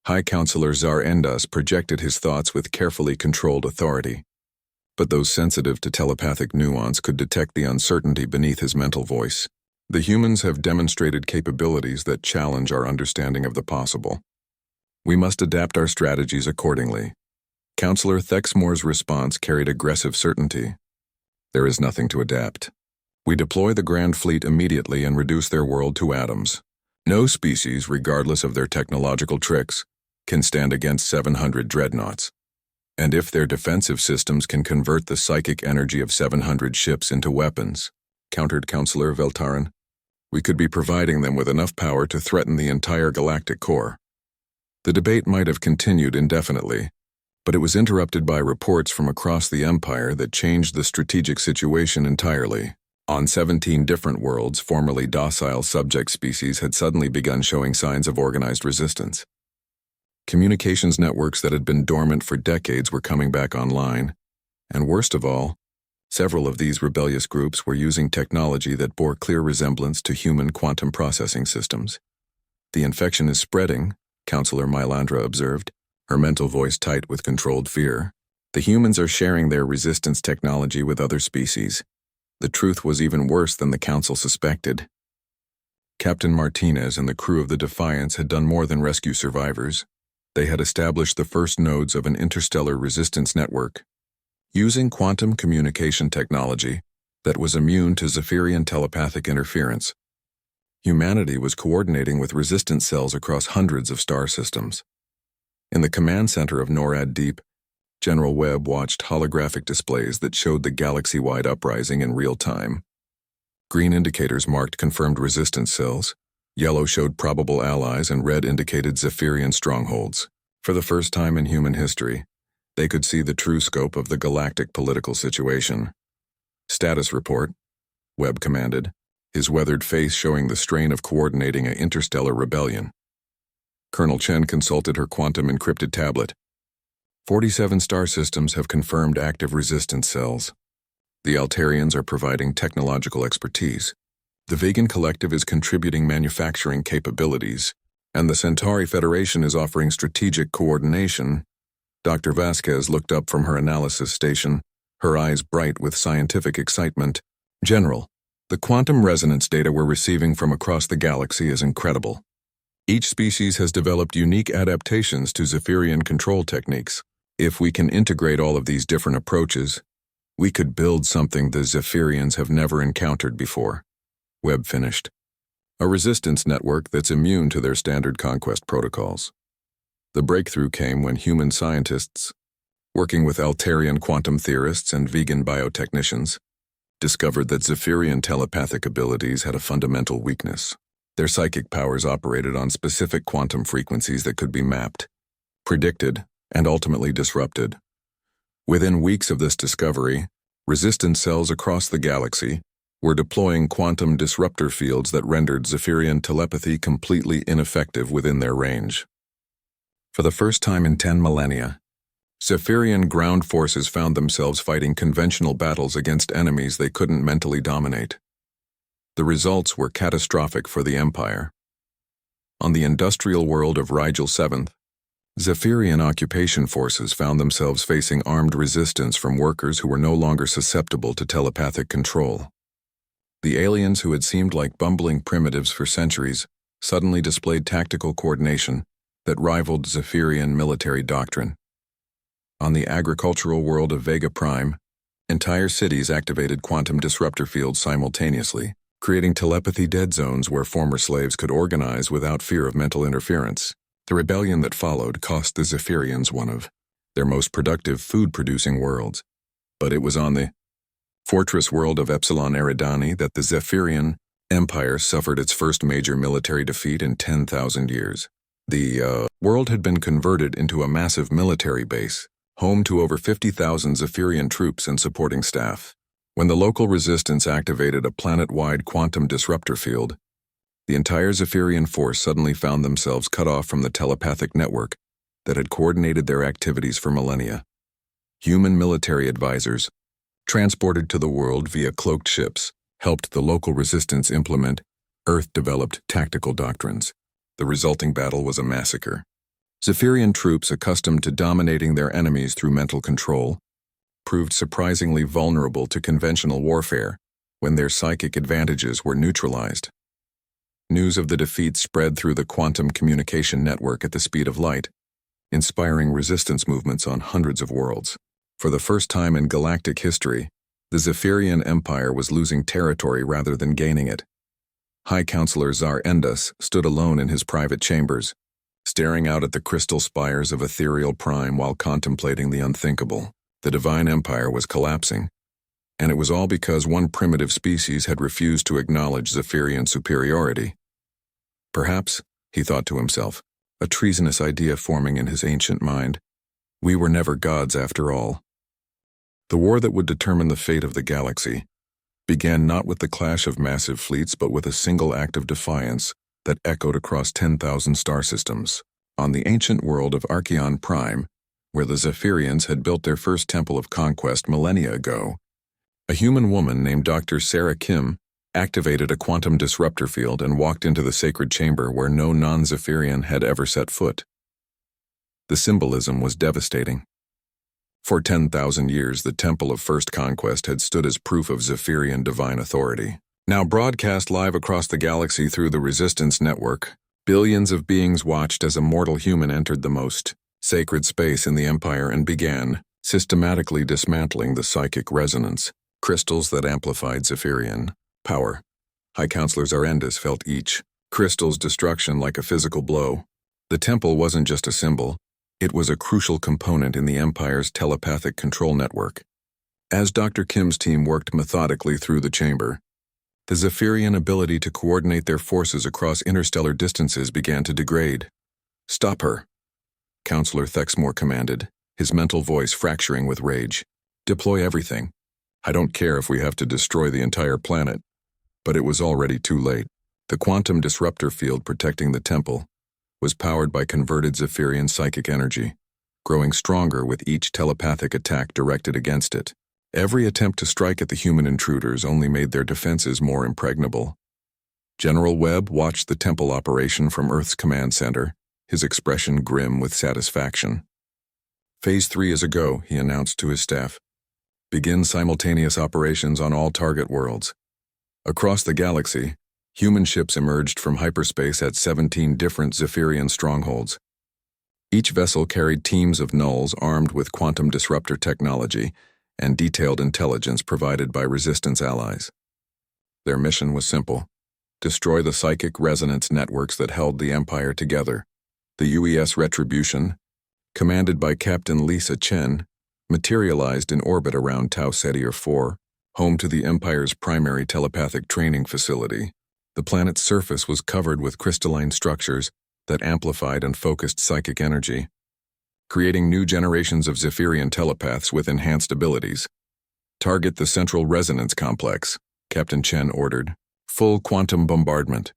High Counselor Zar Endas projected his thoughts with carefully controlled authority, but those sensitive to telepathic nuance could detect the uncertainty beneath his mental voice. The humans have demonstrated capabilities that challenge our understanding of the possible. We must adapt our strategies accordingly. Counselor Thexmore's response carried aggressive certainty. There is nothing to adapt. We deploy the Grand Fleet immediately and reduce their world to atoms. No species, regardless of their technological tricks, can stand against 700 dreadnoughts. And if their defensive systems can convert the psychic energy of 700 ships into weapons, countered Counselor Veltaran, we could be providing them with enough power to threaten the entire galactic core. The debate might have continued indefinitely, but it was interrupted by reports from across the Empire that changed the strategic situation entirely. On 17 different worlds, formerly docile subject species had suddenly begun showing signs of organized resistance. Communications networks that had been dormant for decades were coming back online, and worst of all, several of these rebellious groups were using technology that bore clear resemblance to human quantum processing systems. The infection is spreading, Counselor Mylandra observed, her mental voice tight with controlled fear. The humans are sharing their resistance technology with other species. The truth was even worse than the Council suspected. Captain Martinez and the crew of the Defiance had done more than rescue survivors. They had established the first nodes of an interstellar resistance network, using quantum communication technology that was immune to Zephyrian telepathic interference. Humanity was coordinating with resistance cells across hundreds of star systems. In the command center of NORAD Deep, General Webb watched holographic displays that showed the galaxy-wide uprising in real time. Green indicators marked confirmed resistance cells, yellow showed probable allies, and red indicated Zephyrian strongholds. For the first time in human history, they could see the true scope of the galactic political situation. "Status report," Webb commanded, his weathered face showing the strain of coordinating an interstellar rebellion. Colonel Chen consulted her quantum-encrypted tablet. 47 star systems have confirmed active resistance cells. The Altarians are providing technological expertise. The Vegan Collective is contributing manufacturing capabilities, and the Centauri Federation is offering strategic coordination. Dr. Vasquez looked up from her analysis station, her eyes bright with scientific excitement. "General, the quantum resonance data we're receiving from across the galaxy is incredible. Each species has developed unique adaptations to Zephyrian control techniques. If we can integrate all of these different approaches, we could build something the Zephyrians have never encountered before," Webb finished. "A resistance network that's immune to their standard conquest protocols." The breakthrough came when human scientists, working with Altarian quantum theorists and vegan biotechnicians, discovered that Zephyrian telepathic abilities had a fundamental weakness. Their psychic powers operated on specific quantum frequencies that could be mapped, predicted, and ultimately disrupted. Within weeks of this discovery, resistance cells across the galaxy were deploying quantum disruptor fields that rendered Zephyrian telepathy completely ineffective within their range. For the first time in 10 millennia, Zephyrian ground forces found themselves fighting conventional battles against enemies they couldn't mentally dominate. The results were catastrophic for the Empire. On the industrial world of Rigel 7th, Zephyrian occupation forces found themselves facing armed resistance from workers who were no longer susceptible to telepathic control. The aliens who had seemed like bumbling primitives for centuries suddenly displayed tactical coordination that rivaled Zephyrian military doctrine. On the agricultural world of Vega Prime, entire cities activated quantum disruptor fields simultaneously, creating telepathy dead zones where former slaves could organize without fear of mental interference. The rebellion that followed cost the Zephyrians one of their most productive food-producing worlds, but it was on the fortress world of Epsilon Eridani that the Zephyrian Empire suffered its first major military defeat in 10,000 years. The world had been converted into a massive military base, home to over 50,000 Zephyrian troops and supporting staff. When the local resistance activated a planet-wide quantum disruptor field, the entire Zephyrian force suddenly found themselves cut off from the telepathic network that had coordinated their activities for millennia. Human military advisors, transported to the world via cloaked ships, helped the local resistance implement Earth-developed tactical doctrines. The resulting battle was a massacre. Zephyrian troops accustomed to dominating their enemies through mental control proved surprisingly vulnerable to conventional warfare when their psychic advantages were neutralized. News of the defeat spread through the quantum communication network at the speed of light, inspiring resistance movements on hundreds of worlds. For the first time in galactic history, the Zephyrian Empire was losing territory rather than gaining it. High Counselor Zar Endas stood alone in his private chambers, staring out at the crystal spires of Ethereal Prime while contemplating the unthinkable. The Divine Empire was collapsing, and it was all because one primitive species had refused to acknowledge Zephyrian superiority. Perhaps, he thought to himself, a treasonous idea forming in his ancient mind. We were never gods after all. The war that would determine the fate of the galaxy began not with the clash of massive fleets but with a single act of defiance that echoed across 10,000 star systems. On the ancient world of Archeon Prime, where the Zephyrians had built their first temple of conquest millennia ago, a human woman named Dr. Sarah Kim activated a quantum disruptor field and walked into the sacred chamber where no non-Zephyrian had ever set foot. The symbolism was devastating. For 10,000 years, the Temple of First Conquest had stood as proof of Zephyrian divine authority. Now broadcast live across the galaxy through the Resistance Network, billions of beings watched as a mortal human entered the most sacred space in the Empire and began systematically dismantling the psychic resonance, crystals that amplified Zephyrian power. High Counselors Arendis felt each crystal's destruction like a physical blow. The temple wasn't just a symbol, it was a crucial component in the Empire's telepathic control network. As Dr. Kim's team worked methodically through the chamber, the Zephyrian ability to coordinate their forces across interstellar distances began to degrade. "Stop her," Counselor Thexmore commanded, his mental voice fracturing with rage. "Deploy everything. I don't care if we have to destroy the entire planet." But it was already too late. The quantum disruptor field protecting the temple was powered by converted Zephyrian psychic energy, growing stronger with each telepathic attack directed against it. Every attempt to strike at the human intruders only made their defenses more impregnable. General Webb watched the temple operation from Earth's command center, his expression grim with satisfaction. "Phase 3 is a go," he announced to his staff. "Begin simultaneous operations on all target worlds." Across the galaxy, human ships emerged from hyperspace at 17 different Zephyrian strongholds. Each vessel carried teams of nulls armed with quantum disruptor technology and detailed intelligence provided by Resistance allies. Their mission was simple: destroy the psychic resonance networks that held the Empire together. The UES Retribution, commanded by Captain Lisa Chen, materialized in orbit around Tau Ceti 4, home to the Empire's primary telepathic training facility. The planet's surface was covered with crystalline structures that amplified and focused psychic energy, creating new generations of Zephyrian telepaths with enhanced abilities. "Target the central resonance complex," Captain Chen ordered. "Full quantum bombardment."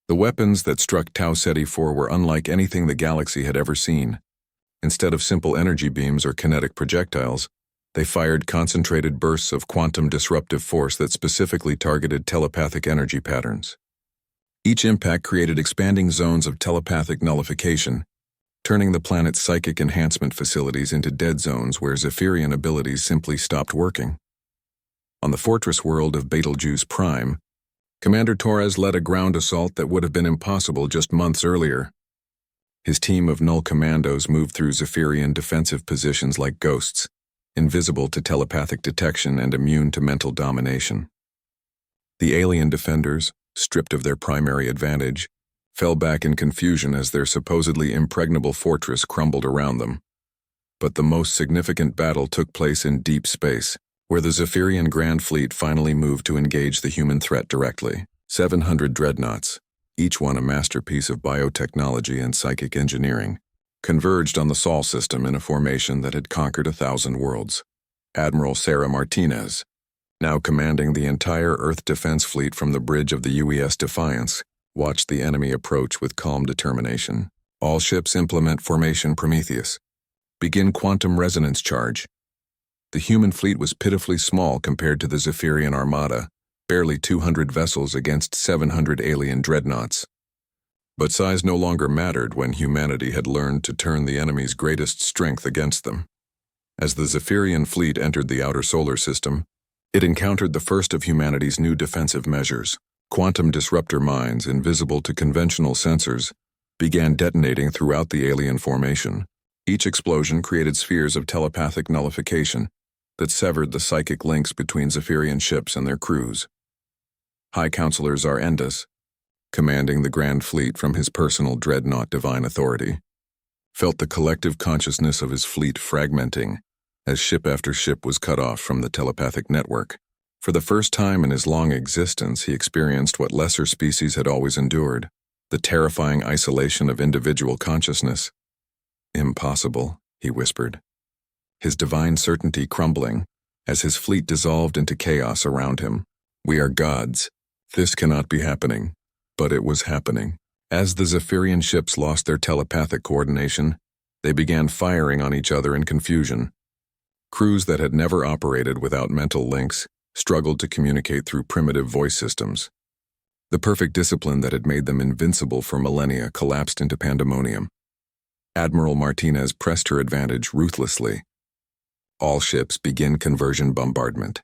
The weapons that struck Tau Ceti 4 were unlike anything the galaxy had ever seen. Instead of simple energy beams or kinetic projectiles, they fired concentrated bursts of quantum disruptive force that specifically targeted telepathic energy patterns. Each impact created expanding zones of telepathic nullification, turning the planet's psychic enhancement facilities into dead zones where Zephyrian abilities simply stopped working. On the fortress world of Betelgeuse Prime, Commander Torres led a ground assault that would have been impossible just months earlier. His team of null commandos moved through Zephyrian defensive positions like ghosts, invisible to telepathic detection and immune to mental domination. The alien defenders, stripped of their primary advantage, fell back in confusion as their supposedly impregnable fortress crumbled around them. But the most significant battle took place in deep space, where the Zephyrian Grand Fleet finally moved to engage the human threat directly. 700 dreadnoughts, each one a masterpiece of biotechnology and psychic engineering, converged on the Sol system in a formation that had conquered 1,000 worlds. Admiral Sarah Martinez, now commanding the entire Earth defense fleet from the bridge of the UES Defiance, watched the enemy approach with calm determination. "All ships implement Formation Prometheus. Begin quantum resonance charge." The human fleet was pitifully small compared to the Zephyrian armada, barely 200 vessels against 700 alien dreadnoughts. But size no longer mattered when humanity had learned to turn the enemy's greatest strength against them. As the Zephyrian fleet entered the outer solar system, it encountered the first of humanity's new defensive measures. Quantum disruptor mines, invisible to conventional sensors, began detonating throughout the alien formation. Each explosion created spheres of telepathic nullification that severed the psychic links between Zephyrian ships and their crews. High Counselor Zarendis, commanding the Grand Fleet from his personal dreadnought Divine Authority, felt the collective consciousness of his fleet fragmenting as ship after ship was cut off from the telepathic network. For the first time in his long existence, he experienced what lesser species had always endured, the terrifying isolation of individual consciousness. "Impossible," he whispered, his divine certainty crumbling as his fleet dissolved into chaos around him. "We are gods. This cannot be happening." But it was happening. As the Zephyrian ships lost their telepathic coordination, they began firing on each other in confusion. Crews that had never operated without mental links struggled to communicate through primitive voice systems. The perfect discipline that had made them invincible for millennia collapsed into pandemonium. Admiral Martinez pressed her advantage ruthlessly. All ships begin conversion bombardment.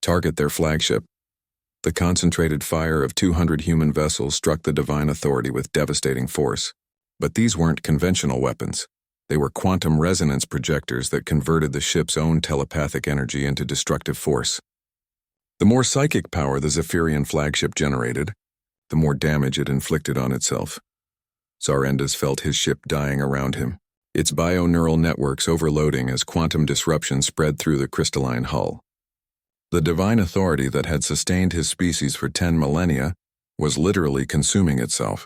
Target their flagship. The concentrated fire of 200 human vessels struck the Divine Authority with devastating force. But these weren't conventional weapons. They were quantum resonance projectors that converted the ship's own telepathic energy into destructive force. The more psychic power the Zephyrian flagship generated, the more damage it inflicted on itself. Zarendas felt his ship dying around him, its bio-neural networks overloading as quantum disruption spread through the crystalline hull. The Divine Authority that had sustained his species for 10 millennia was literally consuming itself,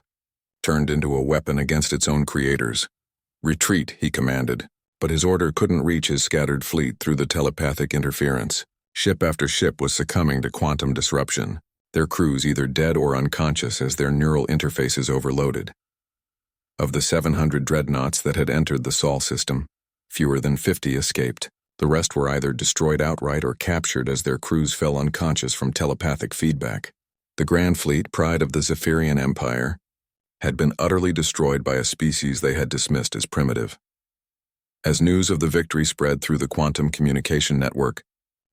turned into a weapon against its own creators. "Retreat," he commanded, but his order couldn't reach his scattered fleet through the telepathic interference. Ship after ship was succumbing to quantum disruption, their crews either dead or unconscious as their neural interfaces overloaded. Of the 700 dreadnoughts that had entered the Sol system, fewer than 50 escaped. The rest were either destroyed outright or captured as their crews fell unconscious from telepathic feedback. The Grand Fleet, pride of the Zephyrian Empire, had been utterly destroyed by a species they had dismissed as primitive. As news of the victory spread through the quantum communication network,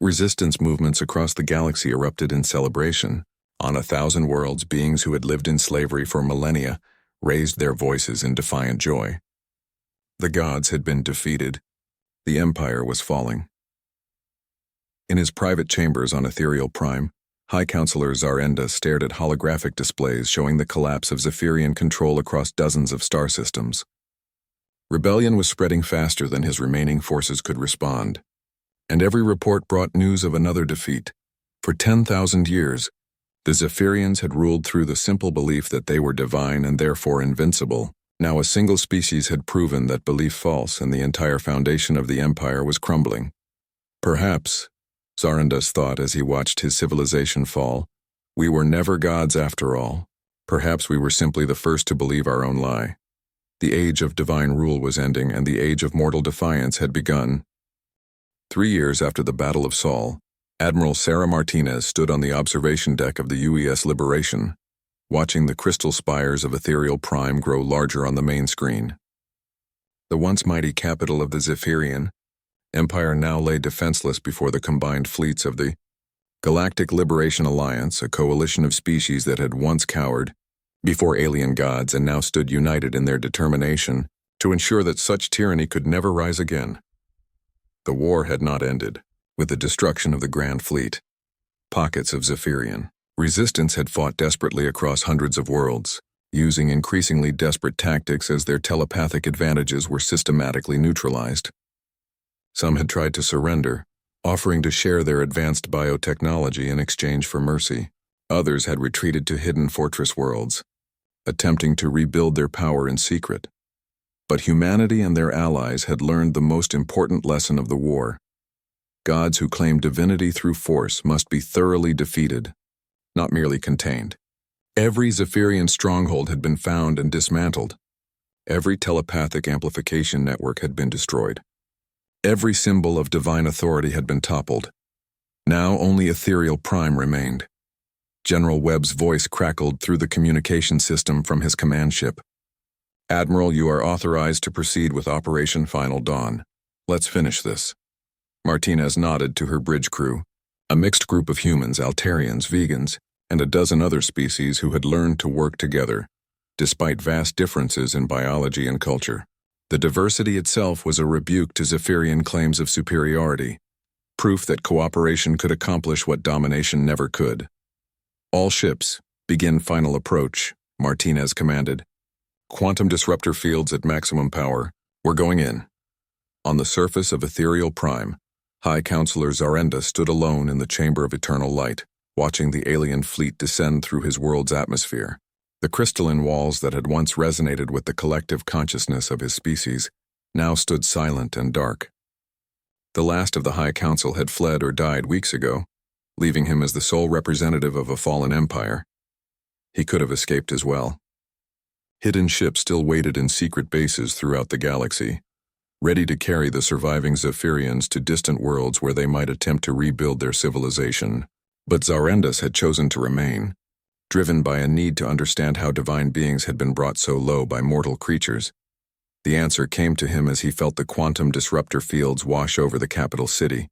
resistance movements across the galaxy erupted in celebration. On 1,000 worlds, beings who had lived in slavery for millennia raised their voices in defiant joy. The gods had been defeated. The Empire was falling. In his private chambers on Ethereal Prime, High Counselor Zarenda stared at holographic displays showing the collapse of Zephyrian control across dozens of star systems. Rebellion was spreading faster than his remaining forces could respond, and every report brought news of another defeat. For 10,000 years, the Zephyrians had ruled through the simple belief that they were divine and therefore invincible. Now a single species had proven that belief false, and the entire foundation of the Empire was crumbling. Perhaps, Zarendas thought as he watched his civilization fall, we were never gods after all. Perhaps we were simply the first to believe our own lie. The age of divine rule was ending, and the age of mortal defiance had begun. 3 years after the Battle of Sol, Admiral Sarah Martinez stood on the observation deck of the UES Liberation, watching the crystal spires of Ethereal Prime grow larger on the main screen. The once mighty capital of the Zephyrian Empire now lay defenseless before the combined fleets of the Galactic Liberation Alliance, a coalition of species that had once cowered before alien gods and now stood united in their determination to ensure that such tyranny could never rise again. The war had not ended with the destruction of the Grand Fleet. Pockets of Zephyrian resistance had fought desperately across hundreds of worlds, using increasingly desperate tactics as their telepathic advantages were systematically neutralized. Some had tried to surrender, offering to share their advanced biotechnology in exchange for mercy. Others had retreated to hidden fortress worlds, attempting to rebuild their power in secret. But humanity and their allies had learned the most important lesson of the war. Gods who claim divinity through force must be thoroughly defeated, not merely contained. Every Zephyrian stronghold had been found and dismantled. Every telepathic amplification network had been destroyed. Every symbol of divine authority had been toppled. Now only Ethereal Prime remained. General Webb's voice crackled through the communication system from his command ship. "Admiral, you are authorized to proceed with Operation Final Dawn. Let's finish this." Martinez nodded to her bridge crew, a mixed group of humans, Altarians, vegans, and a dozen other species who had learned to work together, despite vast differences in biology and culture. The diversity itself was a rebuke to Zephyrian claims of superiority, proof that cooperation could accomplish what domination never could. "All ships, begin final approach," Martinez commanded. "Quantum disruptor fields at maximum power. We're going in." On the surface of Ethereal Prime, High Counselor Zarenda stood alone in the Chamber of Eternal Light, watching the alien fleet descend through his world's atmosphere. The crystalline walls that had once resonated with the collective consciousness of his species now stood silent and dark. The last of the High Council had fled or died weeks ago, leaving him as the sole representative of a fallen empire. He could have escaped as well. Hidden ships still waited in secret bases throughout the galaxy, ready to carry the surviving Zephyrians to distant worlds where they might attempt to rebuild their civilization. But Zarendis had chosen to remain, driven by a need to understand how divine beings had been brought so low by mortal creatures. The answer came to him as he felt the quantum disruptor fields wash over the capital city,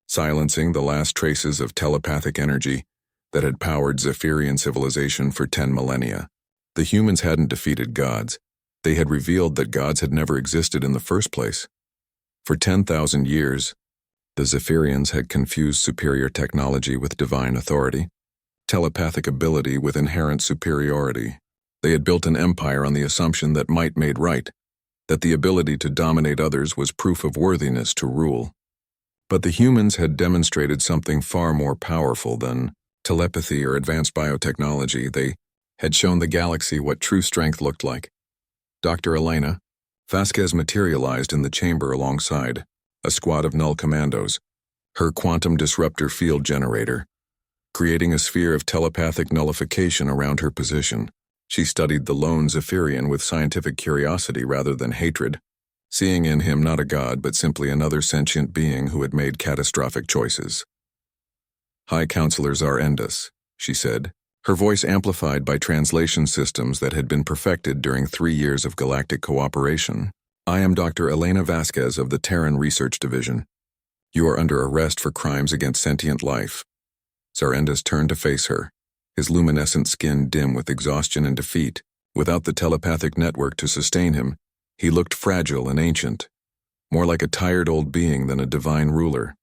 silencing the last traces of telepathic energy that had powered Zephyrian civilization for 10 millennia. The humans hadn't defeated gods. They had revealed that gods had never existed in the first place. For 10,000 years, the Zephyrians had confused superior technology with divine authority, telepathic ability with inherent superiority. They had built an empire on the assumption that might made right, that the ability to dominate others was proof of worthiness to rule. But the humans had demonstrated something far more powerful than telepathy or advanced biotechnology. They had shown the galaxy what true strength looked like. Dr. Elena Vasquez materialized in the chamber alongside a squad of null commandos, her quantum disruptor field generator, creating a sphere of telepathic nullification around her position. She studied the lone Zephyrian with scientific curiosity rather than hatred, seeing in him not a god but simply another sentient being who had made catastrophic choices. "High Counselor Zarendis," she said, her voice amplified by translation systems that had been perfected during 3 years of galactic cooperation. "I am Dr. Elena Vasquez of the Terran Research Division. You are under arrest for crimes against sentient life." Zarendis turned to face her, his luminescent skin dim with exhaustion and defeat. Without the telepathic network to sustain him, he looked fragile and ancient, more like a tired old being than a divine ruler.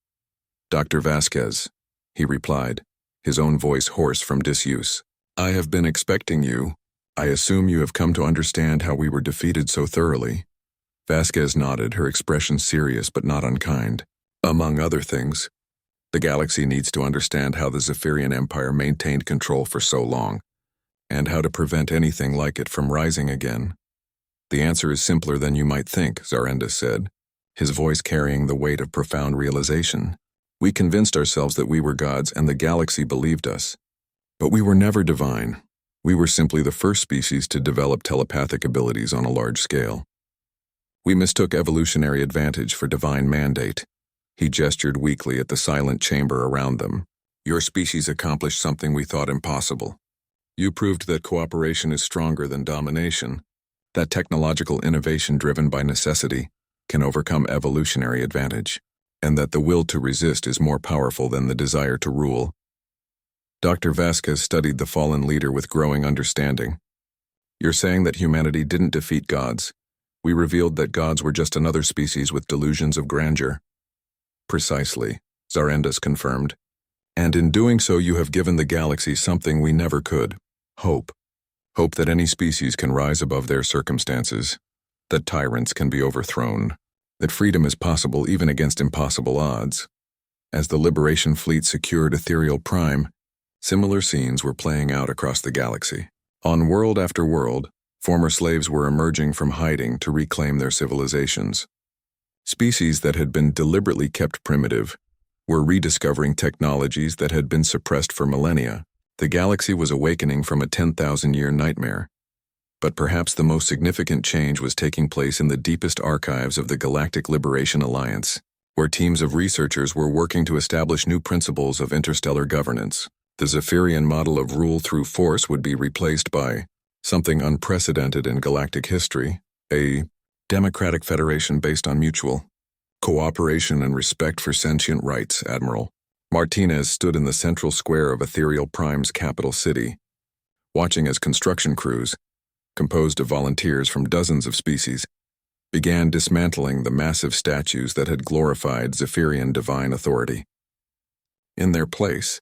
"Dr. Vasquez," he replied, his own voice hoarse from disuse. "I have been expecting you. I assume you have come to understand how we were defeated so thoroughly." Vasquez nodded, her expression serious but not unkind. "Among other things, the galaxy needs to understand how the Zephyrian Empire maintained control for so long, and how to prevent anything like it from rising again." "The answer is simpler than you might think," Zarendis said, his voice carrying the weight of profound realization. "We convinced ourselves that we were gods and the galaxy believed us. But we were never divine. We were simply the first species to develop telepathic abilities on a large scale. We mistook evolutionary advantage for divine mandate." He gestured weakly at the silent chamber around them. "Your species accomplished something we thought impossible. You proved that cooperation is stronger than domination, that technological innovation driven by necessity can overcome evolutionary advantage, and that the will to resist is more powerful than the desire to rule." Dr. Vasquez studied the fallen leader with growing understanding. "You're saying that humanity didn't defeat gods. We revealed that gods were just another species with delusions of grandeur." "Precisely," Zarendis confirmed. "And in doing so you have given the galaxy something we never could. Hope. Hope that any species can rise above their circumstances, that tyrants can be overthrown, that freedom is possible even against impossible odds." As the Liberation Fleet secured Ethereal Prime, similar scenes were playing out across the galaxy. On world after world, former slaves were emerging from hiding to reclaim their civilizations. Species that had been deliberately kept primitive were rediscovering technologies that had been suppressed for millennia. The galaxy was awakening from a 10,000-year nightmare. But perhaps the most significant change was taking place in the deepest archives of the Galactic Liberation Alliance, where teams of researchers were working to establish new principles of interstellar governance. The Zephyrian model of rule through force would be replaced by something unprecedented in galactic history, a democratic federation based on mutual cooperation and respect for sentient rights. Admiral Martinez stood in the central square of Ethereal Prime's capital city, watching as construction crews, composed of volunteers from dozens of species, began dismantling the massive statues that had glorified Zephyrian divine authority. In their place,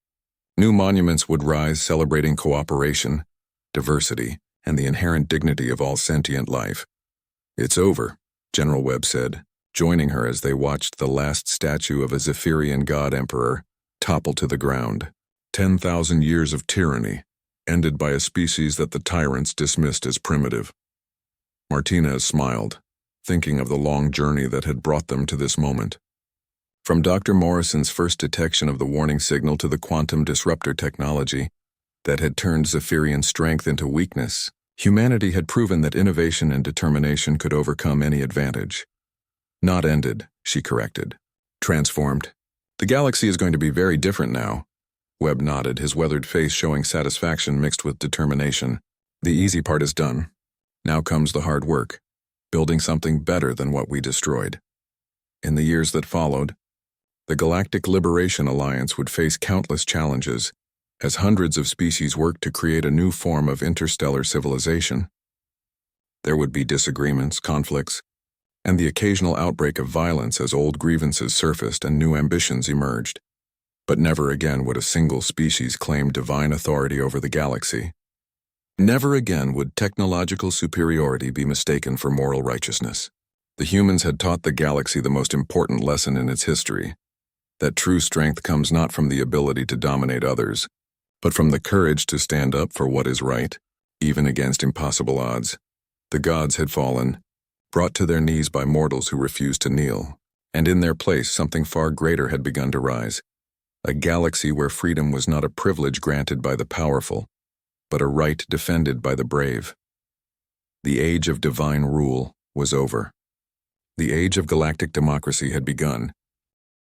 new monuments would rise celebrating cooperation, diversity, and the inherent dignity of all sentient life. "It's over," General Webb said, joining her as they watched the last statue of a Zephyrian god-emperor topple to the ground. 10,000 years of tyranny, ended by a species that the tyrants dismissed as primitive. Martinez smiled, thinking of the long journey that had brought them to this moment. From Dr. Morrison's first detection of the warning signal to the quantum disruptor technology that had turned Zephyrian strength into weakness, humanity had proven that innovation and determination could overcome any advantage. "Not ended," she corrected. "Transformed. The galaxy is going to be very different now. Webb nodded, his weathered face showing satisfaction mixed with determination. The easy part is done. Now comes the hard work, building something better than what we destroyed. In the years that followed, the Galactic Liberation Alliance would face countless challenges as hundreds of species worked to create a new form of interstellar civilization. There would be disagreements, conflicts, and the occasional outbreak of violence as old grievances surfaced and new ambitions emerged. But never again would a single species claim divine authority over the galaxy. Never again would technological superiority be mistaken for moral righteousness. The humans had taught the galaxy the most important lesson in its history, that true strength comes not from the ability to dominate others, but from the courage to stand up for what is right, even against impossible odds. The gods had fallen, brought to their knees by mortals who refused to kneel, and in their place something far greater had begun to rise. A galaxy where freedom was not a privilege granted by the powerful, but a right defended by the brave. The age of divine rule was over. The age of galactic democracy had begun,